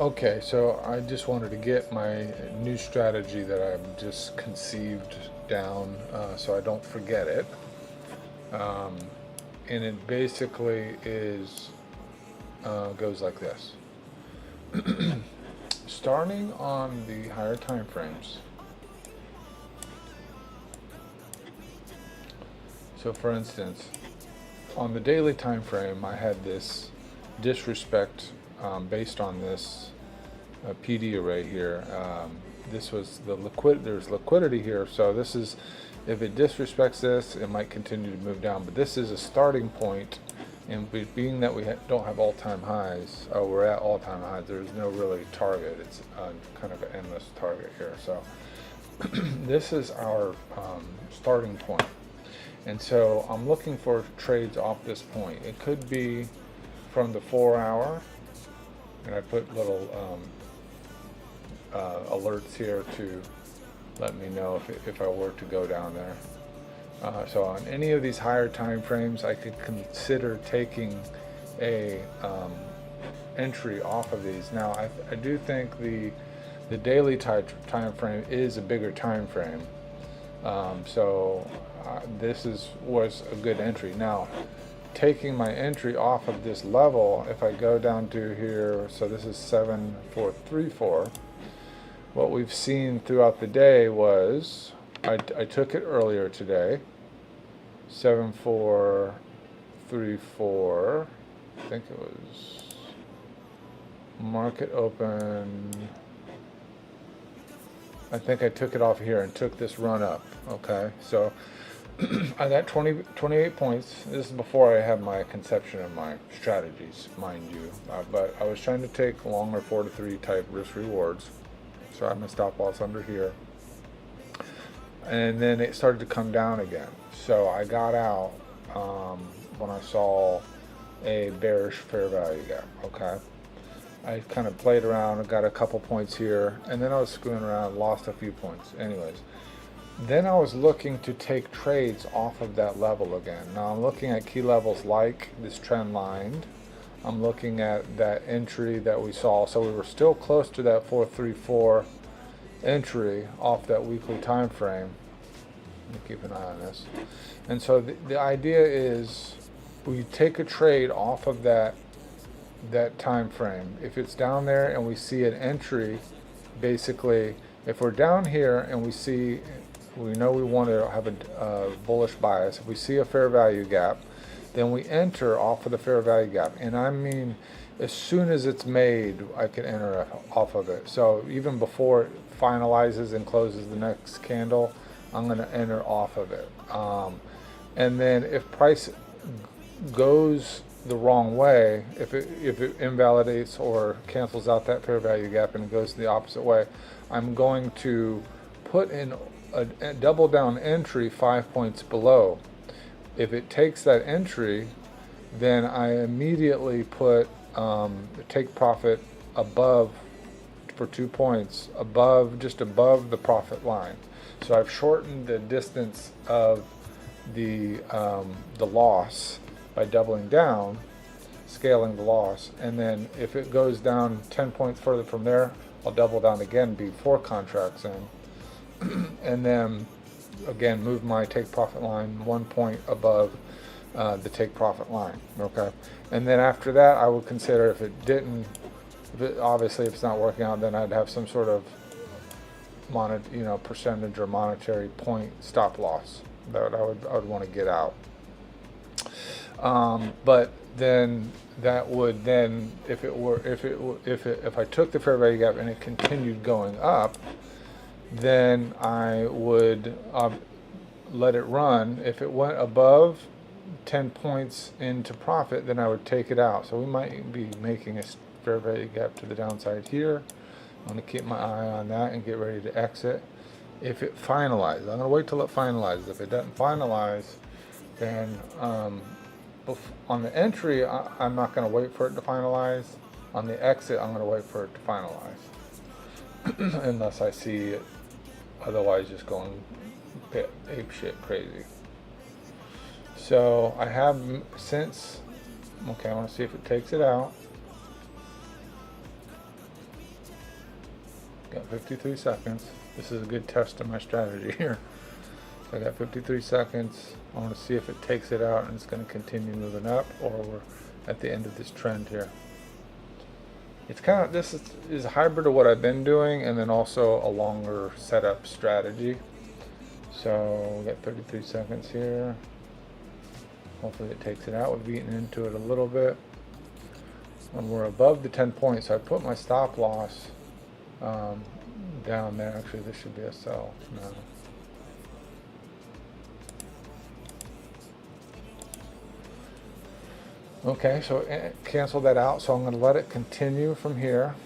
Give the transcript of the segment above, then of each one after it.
Okay, so I just wanted to get my new strategy that I've just conceived down so I don't forget it. Um, and it basically is goes like this. Starting on the higher time frames. So for instance, on the daily time frame, I had this disrespect based on this PD array here. This was the liquid. There's liquidity here, so this is, if it disrespects this, it might continue to move down. But this is a starting point, and being that we don't have all-time highs, we're at all-time highs. There's no really target. It's kind of an endless target here. So this is our starting point. And so I'm looking for trades off this point. It could be from the 4 hour, and I put little alerts here to let me know if I were to go down there. So on any of these higher time frames, I could consider taking a entry off of these. Now I do think the daily time frame is a bigger time frame. So this was a good entry. Now, taking my entry off of this level, if I go down to here, so this is 7434. What we've seen throughout the day was, I took it earlier today, 7434. I think it was market open. I think I took it off here and took this run up. Okay, so I got 28 points. This is before I had my conception of my strategies, mind you. But I was trying to take longer 4-3 type risk rewards. So I have my stop loss under here. And then it started to come down again. So I got out when I saw a bearish fair value gap. Okay. I kind of played around and got a couple points here, and then I was screwing around, lost a few points. Anyways, then I was looking to take trades off of that level again. Now I'm looking at key levels like this trend line. I'm looking at that entry that we saw. So we were still close to that 434 entry off that weekly time frame. Let me keep an eye on this. And so the idea is we take a trade off of that time frame. If it's down there and we see an entry, basically, if we're down here and we know we want to have a bullish bias, if we see a fair value gap, then we enter off of the fair value gap. And I mean, as soon as it's made, I can enter off of it. So even before it finalizes and closes the next candle, I'm going to enter off of it. And then if price goes the wrong way, if it invalidates or cancels out that fair value gap and it goes the opposite way, I'm going to put in a double down entry 5 points below. If it takes that entry, then I immediately put take profit above for 2 points just above the profit line. So I've shortened the distance of the loss by doubling down, scaling the loss, and then if it goes down 10 points further from there, I'll double down again, be 4 contracts in, and then again move my take profit line 1 point above the take profit line. Okay, and then after that, I would consider if obviously if it's not working out, then I'd have some sort of percentage or monetary point stop loss that I would want to get out. But then that would then, if I took the fair value gap and it continued going up, then I would let it run. If it went above 10 points into profit, then I would take it out. So we might be making a fair value gap to the downside here. I'm going to keep my eye on that and get ready to exit. If it finalizes, I'm going to wait till it finalizes. If it doesn't finalize, then on the entry, I'm not going to wait for it to finalize. On the exit, I'm going to wait for it to finalize. Unless I see it otherwise just going ape shit crazy. So I have since, okay, I want to see if it takes it out. Got 53 seconds. This is a good test of my strategy here. So I got 53 seconds. I want to see if it takes it out and it's going to continue moving up, or we're at the end of this trend here. It's kind of, this is a hybrid of what I've been doing and then also a longer setup strategy. So we got 33 seconds here. Hopefully it takes it out. We've eaten into it a little bit. And we're above the 10 points, so I put my stop loss down there. Actually, this should be a sell now. Okay, so cancel that out. So I'm going to let it continue from here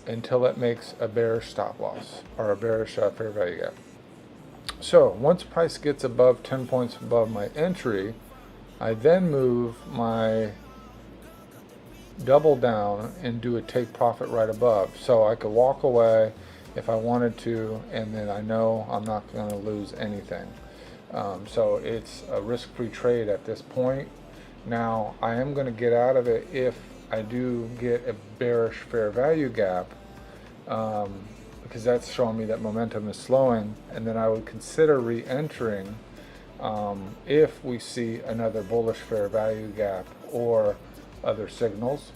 until it makes a bearish stop loss or a bearish fair value gap. So once price gets above 10 points above my entry, I then move my double down and do a take profit right above. So I could walk away if I wanted to, and then I know I'm not going to lose anything. So it's a risk-free trade at this point. Now I am going to get out of it if I do get a bearish fair value gap, because that's showing me that momentum is slowing, and then I would consider re-entering if we see another bullish fair value gap or other signals.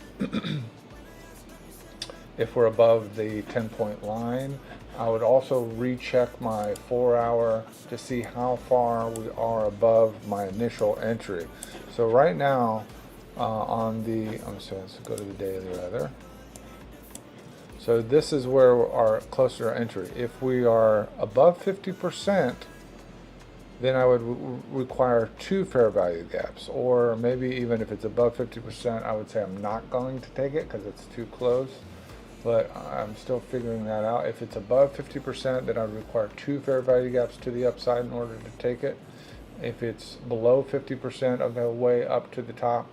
If we're above the 10-point line, I would also recheck my 4-hour to see how far we are above my initial entry. So right now on the, let's go to the daily rather. So this is where our closer entry. If we are above 50%, then I would require 2 fair value gaps, or maybe even if it's above 50%, I would say I'm not going to take it because it's too close, but I'm still figuring that out. If it's above 50%, then I would require 2 fair value gaps to the upside in order to take it. If it's below 50% of the way up to the top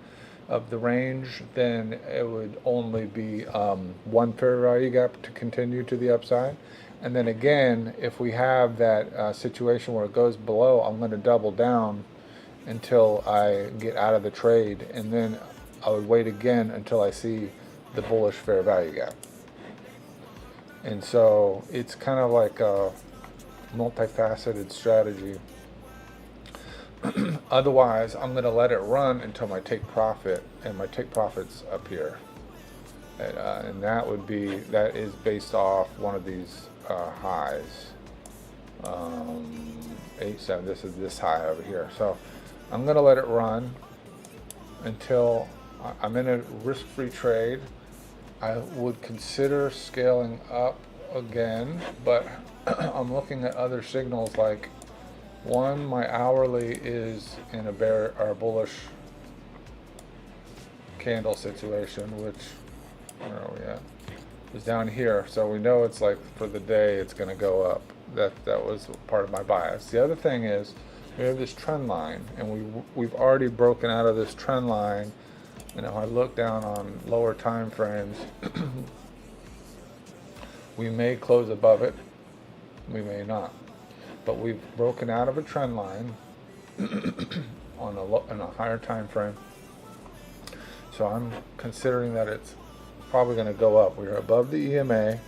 of the range, then it would only be 1 fair value gap to continue to the upside. And then again, if we have that situation where it goes below, I'm going to double down until I get out of the trade, and then I would wait again until I see the bullish fair value gap. And so it's kind of like a multifaceted strategy. Otherwise, I'm going to let it run until my take profit, and my take profit's up here. And that is based off one of these highs. 8.7, this is this high over here. So I'm going to let it run until I'm in a risk-free trade. I would consider scaling up again, but I'm looking at other signals, like one, my hourly is in a bear or a bullish candle situation, which, where are we at? Is down here, so we know it's like for the day it's going to go up. That was part of my bias. The other thing is we have this trend line, and we've already broken out of this trend line. You know, I look down on lower time frames. We may close above it, we may not, but we've broken out of a trend line on a higher time frame. So I'm considering that it's probably going to go up. We're above the EMA.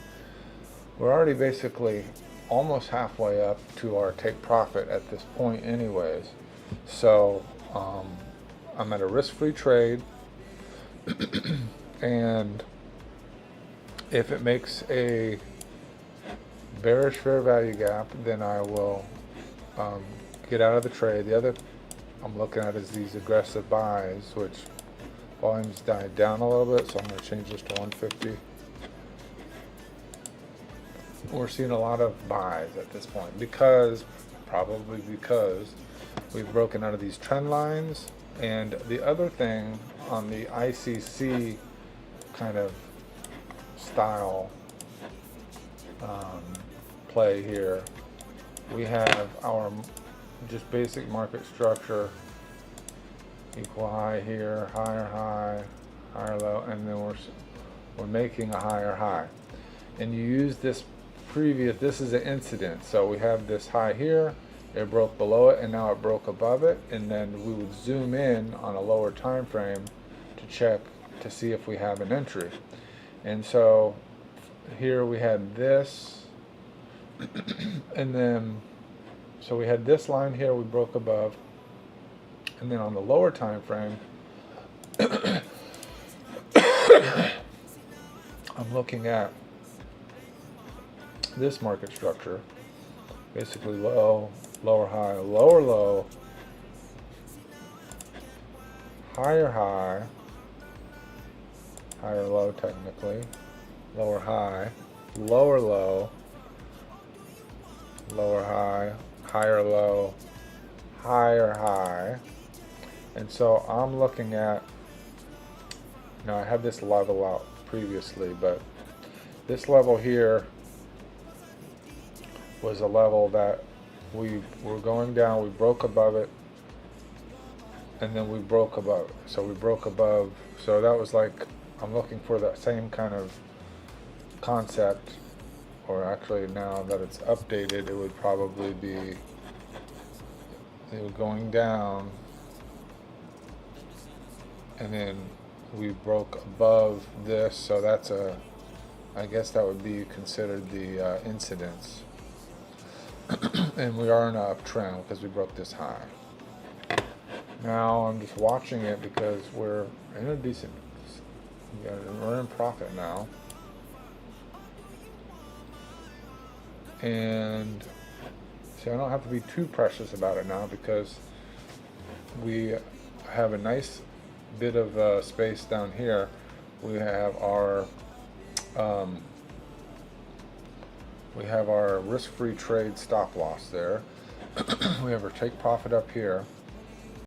We're already basically almost halfway up to our take profit at this point anyways. So I'm at a risk-free trade. And if it makes a bearish fair value gap, then I will get out of the trade. The other I'm looking at is these aggressive buys, which volume's died down a little bit, so I'm going to change this to 150. We're seeing a lot of buys at this point probably because we've broken out of these trend lines. And the other thing on the ICC kind of style play here, we have our just basic market structure, equal high here, higher high, higher low, and then we're making a higher high. And you use this this is an incident, so we have this high here, it broke below it, and now it broke above it, and then we would zoom in on a lower time frame to check to see if we have an entry. And so here we had this, and then so we had this line here we broke above, and then on the lower time frame I'm looking at this market structure, basically low, lower high, lower low, higher high, higher low technically, lower high, lower low, lower high, higher low, higher high. And so I'm looking at, now I had this level out previously, but this level here was a level that we were going down, we broke above it, and then we broke above it. So we broke above, so that was like, I'm looking for that same kind of concept, or actually now that it's updated, it would probably be, it was going down, and then we broke above this, so that's a, I guess that would be considered the incidence. And we are in an uptrend because we broke this high. Now I'm just watching it because we're in a decent, we're in profit now. And so I don't have to be too precious about it now because we have a nice bit of space down here. We have our risk-free trade stop loss there. We have our take profit up here,